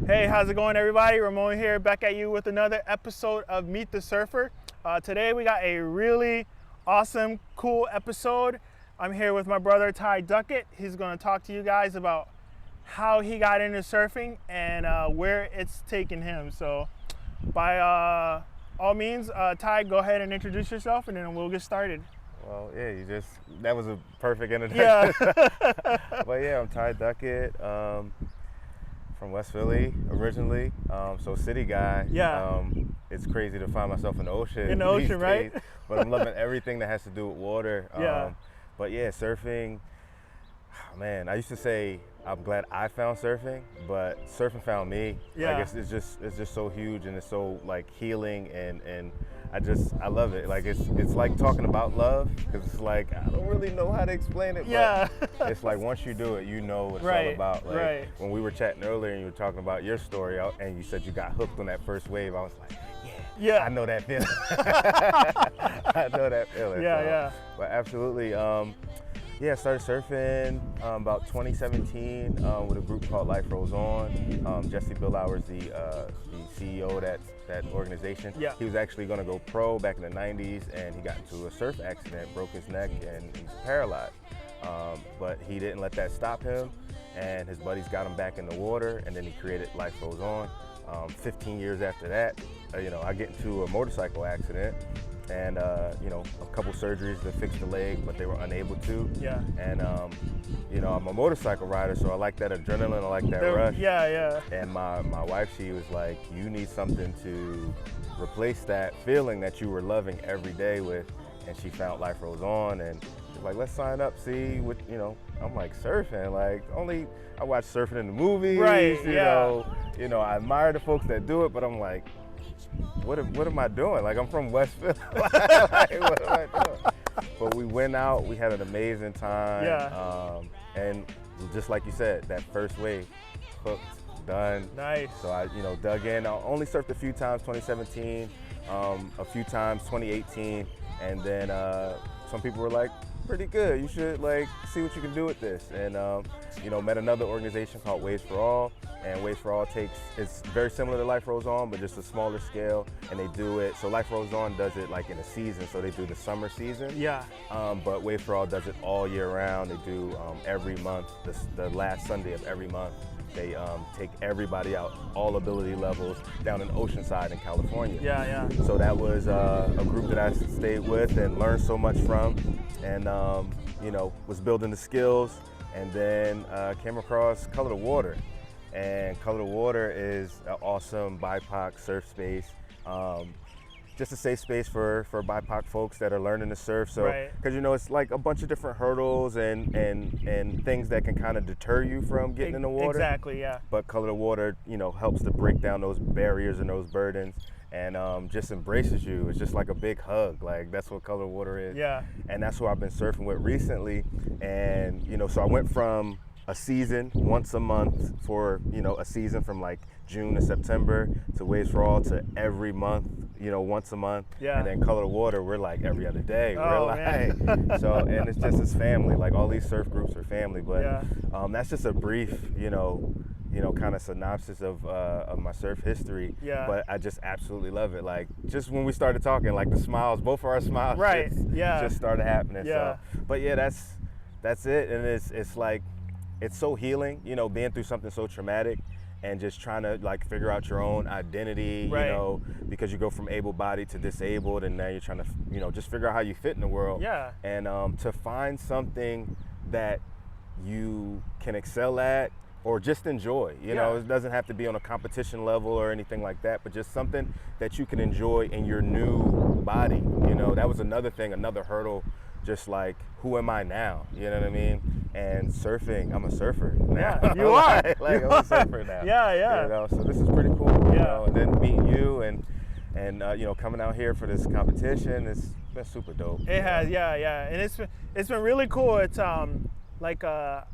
Hey, how's it going, everybody? Ramon here, back at you with another episode of Meet the Surfer. Today we got a really awesome, cool episode. I'm here with my brother Ty Duckett. He's going to talk to you guys about how he got into surfing and where it's taken him. So, by all means, Ty, go ahead and introduce yourself, and then we'll get started. Well, yeah, that was a perfect introduction. Yeah. But yeah, I'm Ty Duckett, from West Philly originally, so city guy. Yeah. It's crazy to find myself in the ocean. In the ocean, these right? days, but I'm loving everything that has to do with water. Yeah. But yeah, surfing, man, I used to say I'm glad I found surfing, but surfing found me. Yeah. Like it's just so huge, and it's so like healing, and I love it. Like it's like talking about love, because it's like I don't really know how to explain it. Yeah. But it's like once you do it, you know what it's Right, all about. Like right. when we were chatting earlier and you were talking about your story, and you said you got hooked on that first wave, I was like, Yeah. I know that feeling. I know that feeling. Yeah, so, yeah. But absolutely. I started surfing about 2017 with a group called Life Rolls On. Jesse Billauer's the CEO of that organization. Yeah. He was actually going to go pro back in the 90s, and he got into a surf accident, broke his neck, and he's paralyzed. But he didn't let that stop him, and his buddies got him back in the water, and then he created Life Rolls On. 15 years after that, I get into a motorcycle accident, and a couple surgeries to fix the leg, but they were unable to. Yeah. And I'm a motorcycle rider, so I like that adrenaline, I like that rush. Yeah, yeah. And my wife, she was like, you need something to replace that feeling that you were loving every day with, and she found Life Rolls On, and she's like, let's sign up, see what, I'm like, surfing, like, I watch surfing in the movies, Right, you know, I admire the folks that do it, but I'm like, what am I doing? Like, I'm from West Philly. Like, what am I doing? But we went out, we had an amazing time. Yeah. And just like you said, that first wave, hooked, done. Nice. So I, dug in. I only surfed a few times, 2017, a few times, 2018. And then some people were like, pretty good. You should see what you can do with this. And met another organization called Waves for All, and Waves for All it's very similar to Life Rolls On, but just a smaller scale. And they do it. So Life Rolls On does it like in a season. So they do the summer season. Yeah. But Waves for All does it all year round. They do every month, the last Sunday of every month. They take everybody out, all ability levels, down in Oceanside in California. Yeah, yeah. So that was a group that I stayed with and learned so much from, and was building the skills, and then came across Color the Water. And Color the Water is an awesome BIPOC surf space. Just a safe space for BIPOC folks that are learning to surf. So, because it's like a bunch of different hurdles and things that can kind of deter you from getting in the water. Exactly, yeah. But Color the Water, helps to break down those barriers and those burdens, and just embraces you. It's just like a big hug. Like, that's what Color the Water is. Yeah. And that's who I've been surfing with recently. And so I went from a season once a month for a season from like June to September, to Waves for All to every month, once a month. Yeah. And then Color the Water, we're like every other day. Oh, we're man. So, and it's just as family. Like, all these surf groups are family. But Yeah. that's just a brief kind of synopsis of my surf history. Yeah. But I just absolutely love it. Like, just when we started talking, like, the smiles, both of our smiles, Right. Yeah. just started happening. Yeah. So, but yeah, that's it. And it's like, it's so healing, being through something so traumatic, and just trying to like figure out your own identity, Right. Because you go from able-bodied to disabled, and now you're trying to, just figure out how you fit in the world. Yeah. And to find something that you can excel at, or just enjoy, Yeah. It doesn't have to be on a competition level or anything like that, but just something that you can enjoy in your new body. That was another thing, another hurdle, just like, who am I now? You know what I mean? And surfing, I'm a surfer now. Yeah, you are. I'm a surfer now. Yeah, yeah. So this is pretty cool. Yeah. And then meeting you and coming out here for this competition, it's been super dope. It has, yeah. And it's been really cool. It's I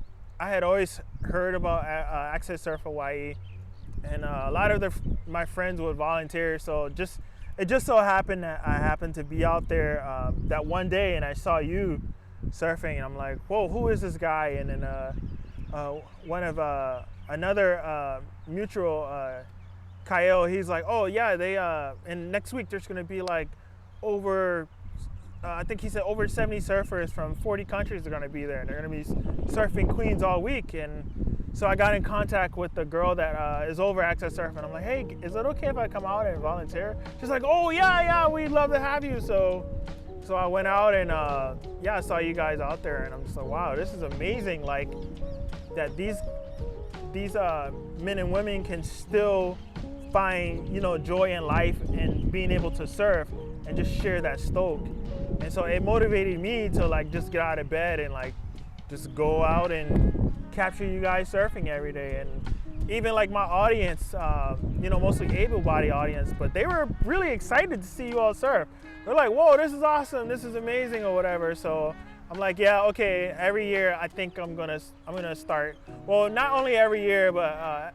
had always heard about Access Surf Hawaii, and a lot of my friends would volunteer. So it just so happened that I happened to be out there that one day, and I saw you surfing, and I'm like, whoa, who is this guy? And then one of another mutual, Kyle, he's like, oh yeah, they and next week there's gonna be like over, I think he said over 70 surfers from 40 countries are gonna be there, and they're gonna be surfing Queens all week. And so I got in contact with the girl that is over Access Surf, and I'm like, hey, is it okay if I come out and volunteer? She's like, oh yeah, we'd love to have you. So I went out and yeah, I saw you guys out there, and I'm just like, wow, this is amazing. Like that these men and women can still find, you know, joy in life and being able to surf and just share that stoke. And so it motivated me to like just get out of bed and like just go out and capture you guys surfing every day. And even like my audience, you know, mostly able-bodied audience, but they were really excited to see you all surf. They're like, whoa, this is awesome, this is amazing, or whatever. So I'm like, yeah, okay, every year I think I'm gonna start, well, not only every year, but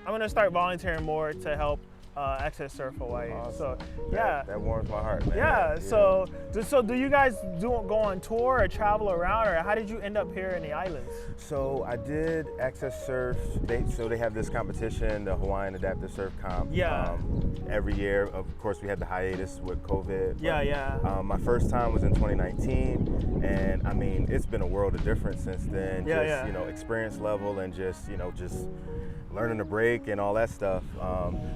I'm gonna start volunteering more to help Access Surf Hawaii. Awesome. So yeah, that warms my heart, man. yeah. So do you guys go on tour or travel around, or how did you end up here in the islands? So I did Access Surf. They have this competition, the Hawaiian Adaptive Surf Comp. Yeah. Every year, of course, we had the hiatus with COVID. Yeah. My first time was in 2019, and I mean, it's been a world of difference since then. You know, experience level and just learning to break and all that stuff.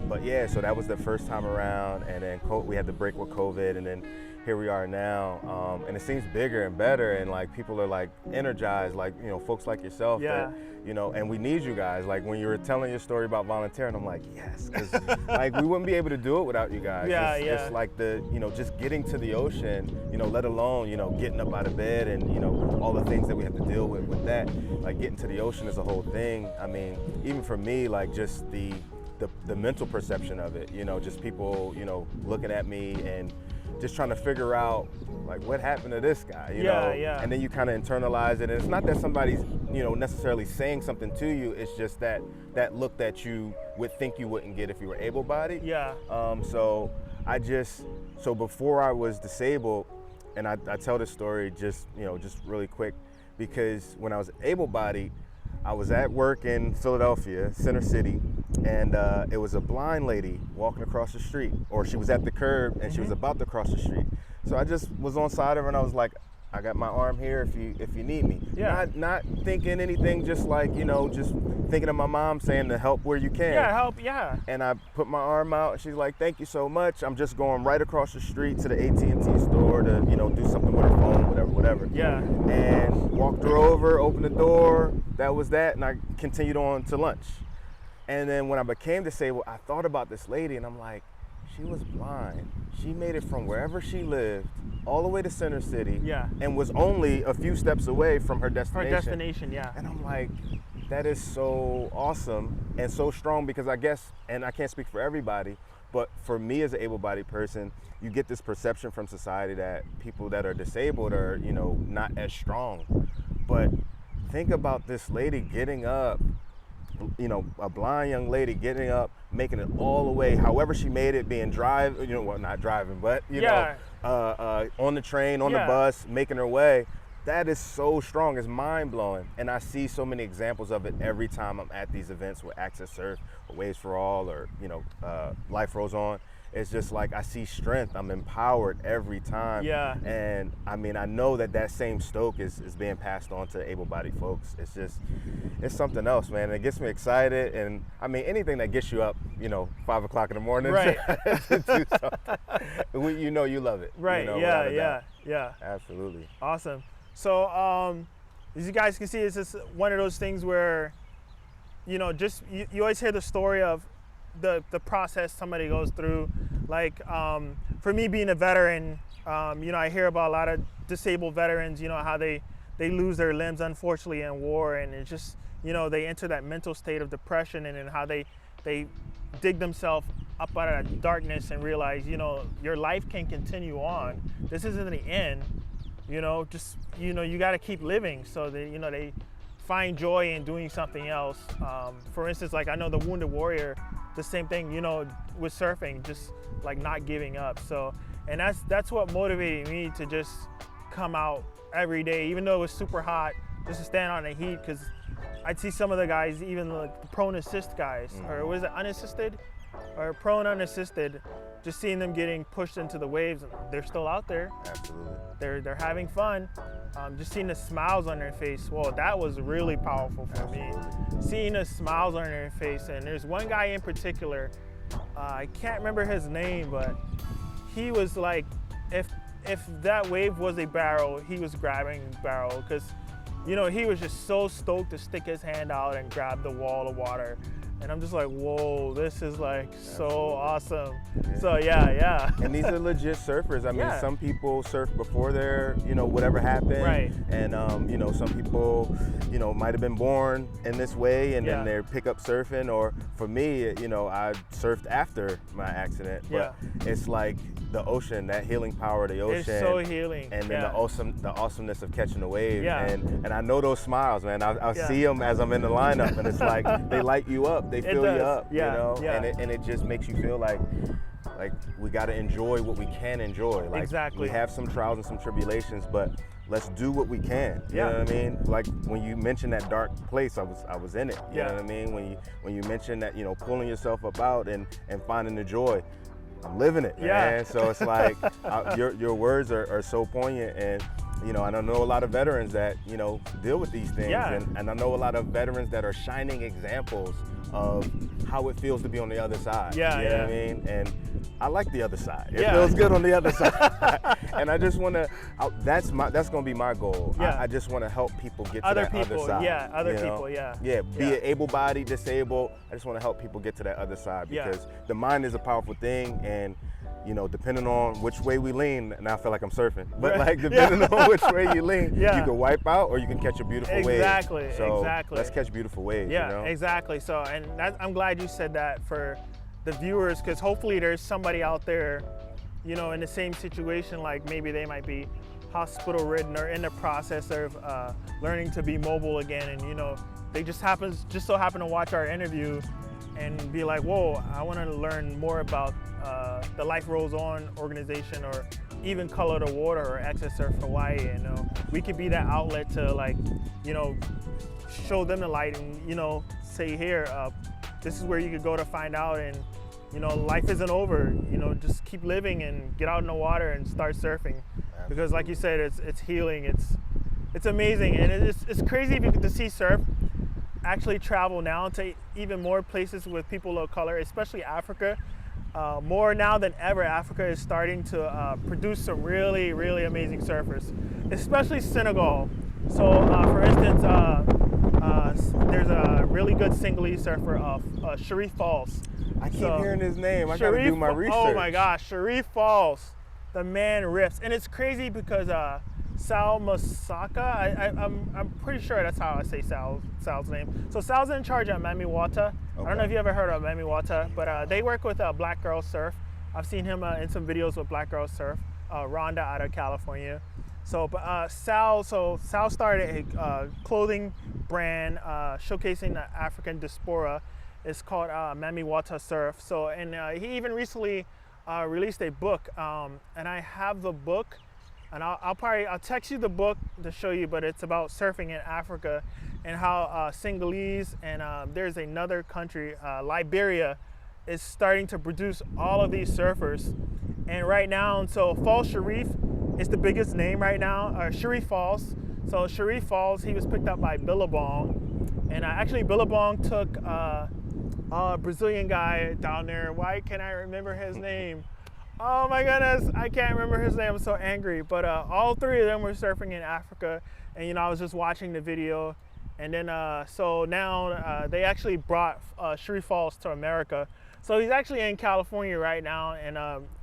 But yeah, so that was the first time around, and then we had the break with COVID, and then here we are now. And it seems bigger and better, and like people are like energized, like, you know, folks like yourself. Yeah. That, you know, and we need you guys. Like when you were telling your story about volunteering, I'm like, yes, because like we wouldn't be able to do it without you guys. It's like you know, just getting to the ocean, you know, let alone, you know, getting up out of bed and, you know, all the things that we have to deal with that. Like getting to the ocean is a whole thing. I mean, even for me, like just the mental perception of it, you know, just people, you know, looking at me and just trying to figure out like what happened to this guy, you know? And then you kind of internalize it, and it's not that somebody's, you know, necessarily saying something to you, it's just that look that you would think you wouldn't get if you were able-bodied. So before I was disabled, and I tell this story just, you know, just really quick, because when I was able-bodied, I was at work in Philadelphia, Center City, and it was a blind lady walking across the street, or she was at the curb and she was about to cross the street. So I just was on side of her and I was like, I got my arm here if you need me. Not thinking anything, just like, you know, just thinking of my mom saying to help where you can. Help. And I put my arm out and she's like, thank you so much. I'm just going right across the street to the AT&T store to, you know, do something with her phone, whatever. And walked her over, opened the door, that was that, and I continued on to lunch. And then when I became disabled, I thought about this lady and I'm like, she was blind. She made it from wherever she lived all the way to Center City, and was only a few steps away from her destination. And I'm like, that is so awesome and so strong, because I guess, and I can't speak for everybody, but for me as an able-bodied person, you get this perception from society that people that are disabled are, you know, not as strong. But think about this lady getting up, you know, a blind young lady getting up, making it all the way, however she made it, being you know, well, not driving, but, you know, on the train, on the bus, making her way. That is so strong, it's mind-blowing. And I see so many examples of it every time I'm at these events with Access Surf or Waves for All or, you know, Life Rolls On. It's just like I see strength, I'm empowered every time. And I mean, I know that same stoke is being passed on to able-bodied folks. It's just, it's something else, man. It gets me excited, and I mean, anything that gets you up, you know, 5 o'clock in the morning to do something, you know you love it. You know, absolutely. Awesome. So as you guys can see, it's just one of those things where, you know, just you always hear the story of the process somebody goes through. Like for me being a veteran, you know, I hear about a lot of disabled veterans, you know, how they lose their limbs unfortunately in war, and it's just, you know, they enter that mental state of depression, and then how they dig themselves up out of that darkness and realize, you know, your life can continue on. This isn't the end, you know, just, you know, you got to keep living. So they, you know, they find joy in doing something else. For instance, like I know the Wounded Warrior, the same thing, you know, with surfing, just like not giving up. So, and that's what motivated me to just come out every day, even though it was super hot, just to stand on the heat, because I'd see some of the guys, even like the prone assist guys, or was it unassisted, or prone unassisted, just seeing them getting pushed into the waves. They're still out there. Absolutely. They're having fun. Just seeing the smiles on their face. Well, that was really powerful for me. Seeing the smiles on their face. And there's one guy in particular, I can't remember his name, but he was like, if that wave was a barrel, he was grabbing the barrel, because you know, he was just so stoked to stick his hand out and grab the wall of water. And I'm just like, whoa, this is like so awesome. Yeah. So yeah. And these are legit surfers. I mean, some people surf before their, you know, whatever happened. Right. And, you know, some people, you know, might have been born in this way and then they're pick up surfing. Or for me, you know, I surfed after my accident. But it's like the ocean, that healing power of the ocean. It's so healing. And then the awesomeness of catching the wave. Yeah. And I know those smiles, man. I see them as I'm in the lineup, and it's like they light you up. They fill you up, you know, and it just makes you feel like we got to enjoy what we can enjoy. Like, exactly. We have some trials and some tribulations, but let's do what we can. You know what I mean? Like when you mentioned that dark place, I was in it. You know what I mean? When you mentioned that, you know, pulling yourself up out and finding the joy, I'm living it, man. So it's like your words are so poignant, and you know, and I know a lot of veterans that, you know, deal with these things, and I know a lot of veterans that are shining examples of how it feels to be on the other side. You know what I mean? And I like the other side. It feels good on the other side. And I just want to, that's going to be my goal. I just want to help people get to that other side. Yeah, be it able-bodied, disabled, I just want to help people get to that other side, because the mind is a powerful thing, and you know, depending on which way we lean, and I feel like I'm surfing, but like depending on which way you lean, you can wipe out or you can catch a beautiful wave. So let's catch beautiful waves. Yeah, you know? exactly. So, and I'm glad you said that for the viewers, because hopefully there's somebody out there, you know, in the same situation, like maybe they might be hospital ridden or in the process of learning to be mobile again, and you know, they just so happen to watch our interview and be like, whoa, I want to learn more about the Life Rolls On organization, or even Color the Water, or Access Surf Hawaii. You know, we could be that outlet to, like, you know, show them the light, and you know, say, here, this is where you could go to find out, and you know, life isn't over. You know, just keep living and get out in the water and start surfing. Because like you said, it's healing. It's amazing, and it's crazy to see surf actually travel now to even more places with people of color, especially Africa. More now than ever, Africa is starting to produce some really, really amazing surfers, especially Senegal. So for instance, there's a really good Senegalese surfer, Sharif Falls. I keep hearing his name. I gotta do my research. Oh my gosh, Sharif Falls. The man rips. And it's crazy because Sal Masaka, I'm pretty sure that's how I say Sal's name. So Sal's in charge of Mami Wata. I don't know if you ever heard of Mami Wata, but they work with Black Girl Surf. I've seen him in some videos with Black Girl Surf, Rhonda out of California. So Sal started a clothing brand showcasing the African diaspora. It's called Mami Wata Surf. So, and he even recently released a book, and I have the book. And I'll text you the book to show you, but it's about surfing in Africa and how Senegalese and there's another country, Liberia, is starting to produce all of these surfers. And right now, so Falls Sharif is the biggest name right now, Sharif Falls. So Sharif Falls, he was picked up by Billabong. And actually Billabong took a Brazilian guy down there. Why can't I remember his name? Oh my goodness, I can't remember his name, I'm so angry. But all three of them were surfing in Africa, and you know, I was just watching the video. And then, so now they actually brought Sharif Falls to America. So he's actually in California right now, and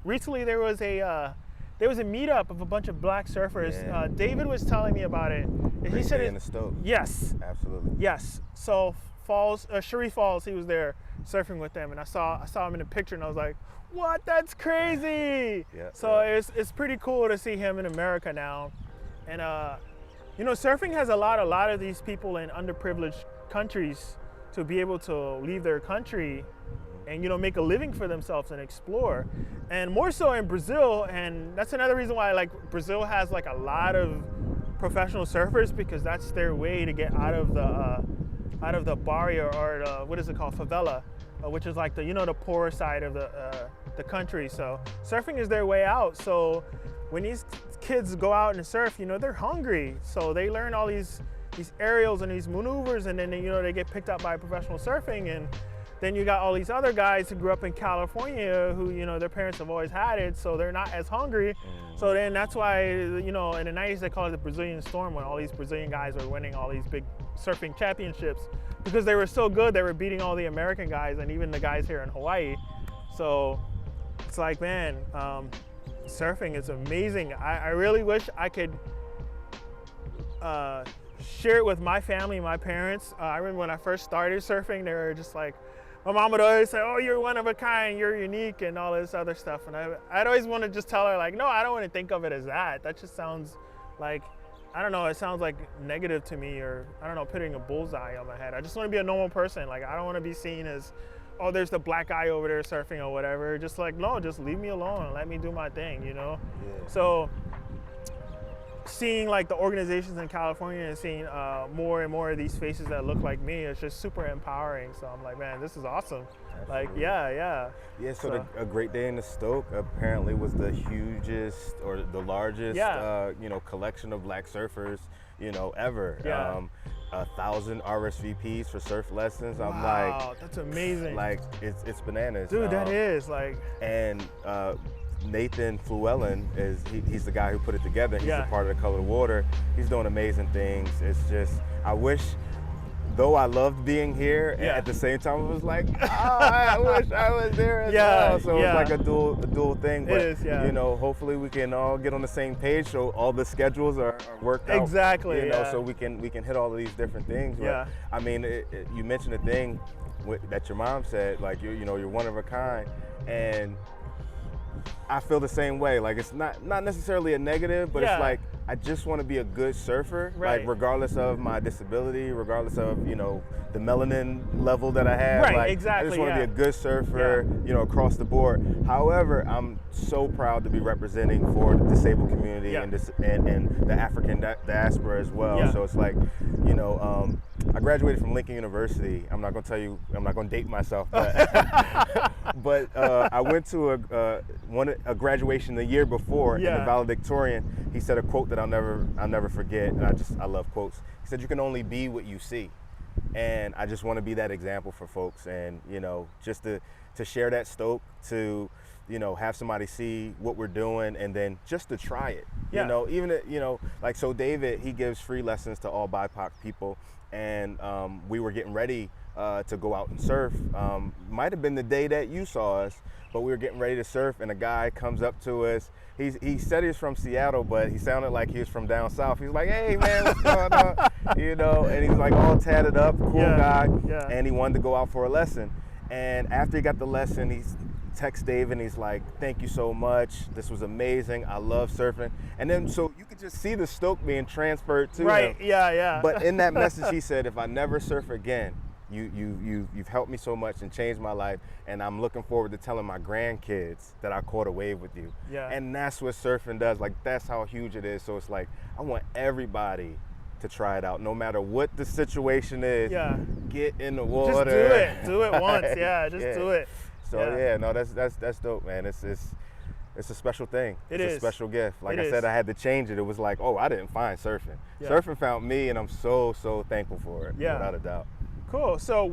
recently there was a meetup of a bunch of black surfers. Yeah. David was telling me about it. He said in the stoke. Yes. Absolutely. Yes. So Sharif Falls, he was there surfing with them, and I saw him in a picture, and I was like, what? That's crazy. Yeah, so it's pretty cool to see him in America now. And you know, surfing has allowed a lot of these people in underprivileged countries to be able to leave their country and, you know, make a living for themselves and explore. And more so in Brazil, and that's another reason why, like, Brazil has like a lot of professional surfers, because that's their way to get out of the barrio, or what is it called, favela, which is like the the poorer side of the country. So surfing is their way out. So when these kids go out and surf, they're hungry. So they learn all these aerials and these maneuvers, and then they get picked up by professional surfing. And then you got all these other guys who grew up in California who, their parents have always had it, so they're not as hungry. So then that's why, in the 90s they call it the Brazilian Storm, when all these Brazilian guys were winning all these big surfing championships, because they were so good, they were beating all the American guys and even the guys here in Hawaii. So it's like, man, surfing is amazing. I really wish I could share it with my family, my parents. I remember when I first started surfing, they were just like, my mom would always say, oh, you're one of a kind, you're unique, and all this other stuff. And I'd always want to just tell her, like, no, I don't want to think of it as that. That just sounds like, I don't know, it sounds like negative to me, or I don't know, putting a bullseye on my head. I just want to be a normal person. Like, I don't want to be seen as, oh, there's the black guy over there surfing or whatever. Just like, no, just leave me alone and let me do my thing, Yeah. So seeing like the organizations in California and seeing more and more of these faces that look like me, it's just super empowering. So I'm like, man, this is awesome. Absolutely. Like, yeah. So a Great Day in the Stoke apparently was the hugest or the largest, collection of black surfers, ever. Yeah. 1,000 RSVPs for surf lessons. Wow, I'm like, that's amazing. Like, it's bananas. Dude, that is like. And Nathan Flewellen he's the guy who put it together. He's a part of the Color of the Water. He's doing amazing things. It's just, I wish, though I loved being here, at the same time it was like, I wish I was there as well. So it's like a dual thing. But, it is, hopefully we can all get on the same page, so all the schedules are worked out. Exactly. So we can hit all of these different things. But, I mean, you mentioned a thing that your mom said, like, you're one of a kind, and I feel the same way. Like, it's not necessarily a negative, but it's like, I just want to be a good surfer, right. Like, regardless of my disability, regardless of, the melanin level that I have. Right, like, exactly, I just want to be a good surfer, across the board. However, I'm so proud to be representing for the disabled community and the African diaspora as well. Yeah. So it's like, I graduated from Lincoln University. I'm not going to date myself, but, but I went to a graduation the year before in the valedictorian. He said a quote that I'll never forget, and I love quotes. He said, "You can only be what you see," and I just want to be that example for folks, and just to share that stoke, to have somebody see what we're doing, and then just to try it. Even like, so David, he gives free lessons to all BIPOC people, and we were getting ready to go out and surf. Might have been the day that you saw us, but we were getting ready to surf, and a guy comes up to us. He said he was from Seattle, but he sounded like he was from down south. He was like, "Hey man, what's going on?" And he was like all tatted up, cool guy, and he wanted to go out for a lesson. And after he got the lesson, he texts Dave and he's like, "Thank you so much. This was amazing. I love surfing." And then so you could just see the stoke being transferred to him. Yeah. But in that message, he said, "If I never surf again, you've helped me so much and changed my life, and I'm looking forward to telling my grandkids that I caught a wave with you." And that's what surfing does. Like, that's how huge it is. So it's like, I want everybody to try it out, no matter what the situation is. Get in the water. Just do it once. Do it. So no, that's dope, man. It's a special thing. It's a special gift. Like I said, I had to change it. It was like, oh, I didn't find surfing. Surfing found me, and I'm so thankful for it, without a doubt. Cool. So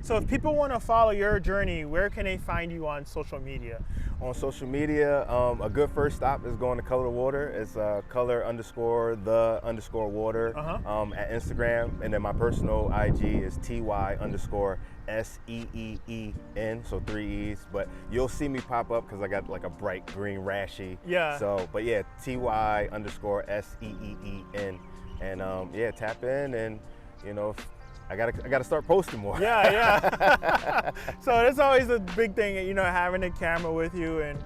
so if people want to follow your journey, where can they find you on social media? On social media, a good first stop is going to Color of the Water. It's color_the_water at Instagram, and then my personal IG is TY_SEEEN, so 3 E's. But you'll see me pop up because I got like a bright green rashy. So, but yeah, TY_SEEEN, and tap in, and I gotta start posting more. So that's always a big thing, having a camera with you, and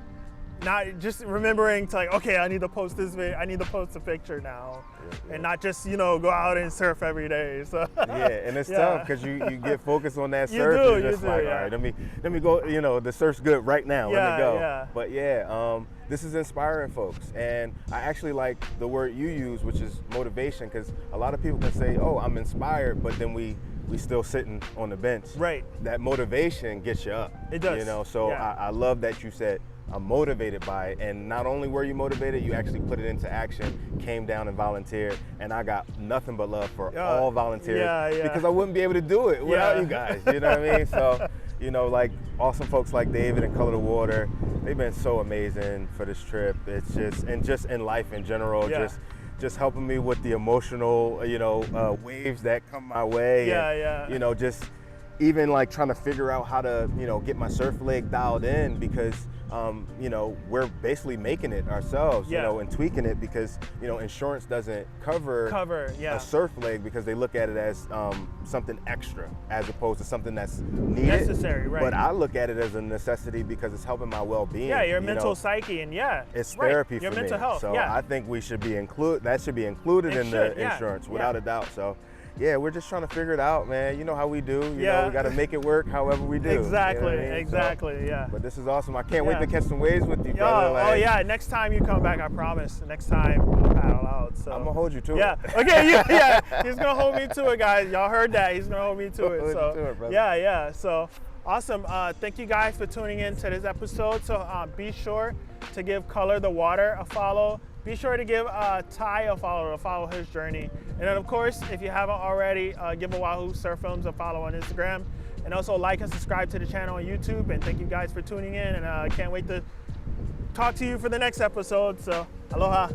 not just remembering to like, okay, I need to post this video, I need to post a picture now, and not just, you know, go out and surf every day. So yeah, and it's tough because you get focused on that You surf. do, You're you just do, like, yeah. all right, let me go. You know, the surf's good right now. Let me go. Yeah. But yeah, this is inspiring folks, and I actually like the word you use, which is motivation, because a lot of people can say, oh, I'm inspired, but then we still sitting on the bench. Right. That motivation gets you up. It does. You know, so Yeah. I love that you said, I'm motivated by it, and not only were you motivated, you actually put it into action, came down and volunteered, and I got nothing but love for all volunteers because I wouldn't be able to do it without you guys, you know what I mean? So, you know, like awesome folks like David and Color the Water, they've been so amazing for this trip. It's just, and just in life in general, just helping me with the emotional, you know, waves that come my way. And, you know, just even like trying to figure out how to, you know, get my surf leg dialed in because, you know, we're basically making it ourselves, you know, and tweaking it because, you know, insurance doesn't cover a surf leg because they look at it as something extra as opposed to something that's needed. Necessary, right. But I look at it as a necessity because it's helping my well-being. Yeah, your mental psyche, and it's therapy your for mental me. health. So I think we should be that should be included in the insurance without a doubt. So yeah, we're just trying to figure it out, man. You know how we do. You know, we got to make it work however we do. Exactly, you know what I mean? exactly, So, yeah. But this is awesome. I can't wait to catch some waves with you, Yo, brother. Like, oh yeah, next time you come back, I promise. Next time I'll paddle out. So I'm gonna hold you to it. Yeah. Okay. Yeah. He's gonna hold me to it, guys. Y'all heard that? He's gonna hold me to it. So to it, brother. yeah. So awesome. Thank you guys for tuning in to this episode. So be sure to give Color the Water a follow. Be sure to give Ty a follow to follow his journey. And then of course, if you haven't already, give Oahu Surf Films a follow on Instagram. And also like and subscribe to the channel on YouTube. And thank you guys for tuning in. And I can't wait to talk to you for the next episode. So aloha.